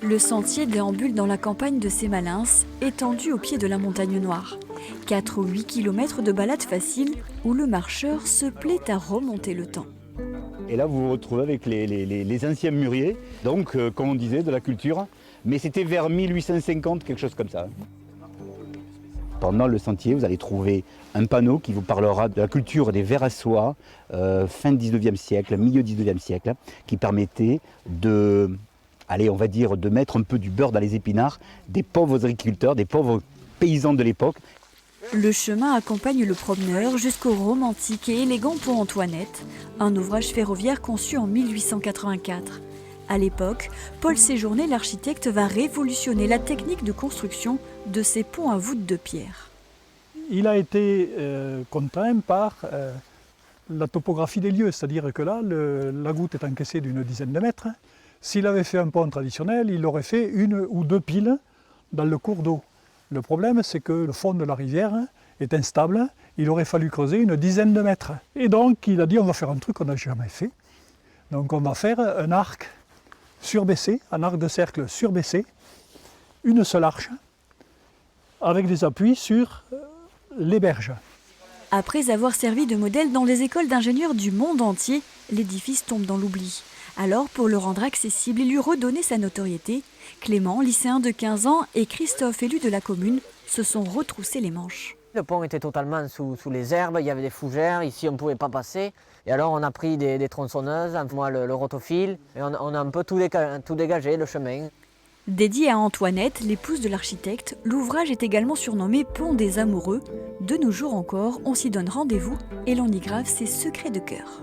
Le sentier déambule dans la campagne de Sémalins, étendu au pied de la montagne Noire. 4 ou 8 km de balade facile où le marcheur se plaît à remonter le temps. Et là, vous vous retrouvez avec les anciens mûriers, donc, comme on disait, de la culture. Mais c'était vers 1850, quelque chose comme ça. Pendant le sentier, vous allez trouver un panneau qui vous parlera de la culture des vers à soie, fin 19e siècle, milieu 19e siècle, qui permettait de, allez, on va dire, de mettre un peu du beurre dans les épinards des pauvres agriculteurs, des pauvres paysans de l'époque. Le chemin accompagne le promeneur jusqu'au romantique et élégant pont Antoinette, un ouvrage ferroviaire conçu en 1884. À l'époque, Paul Séjourné, l'architecte, va révolutionner la technique de construction de ces ponts à voûte de pierre. Il a été contraint par la topographie des lieux, c'est-à-dire que là, la goutte est encaissée d'une dizaine de mètres. S'il avait fait un pont traditionnel, il aurait fait 1 ou 2 piles dans le cours d'eau. Le problème, c'est que le fond de la rivière est instable, il aurait fallu creuser une dizaine de mètres. Et donc, il a dit, on va faire un truc qu'on n'a jamais fait. Donc, on va faire un arc surbaissé, un arc de cercle surbaissé, une seule arche, avec des appuis sur les berges. Après avoir servi de modèle dans les écoles d'ingénieurs du monde entier, l'édifice tombe dans l'oubli. Alors, pour le rendre accessible et lui redonner sa notoriété, Clément, lycéen de 15 ans, et Christophe, élu de la commune, se sont retroussés les manches. Le pont était totalement sous les herbes, il y avait des fougères, ici on ne pouvait pas passer. Et alors on a pris des tronçonneuses, moi le rotophile, et on a un peu tout dégagé, le chemin. Dédié à Antoinette, l'épouse de l'architecte, l'ouvrage est également surnommé Pont des Amoureux. De nos jours encore, on s'y donne rendez-vous et l'on y grave ses secrets de cœur.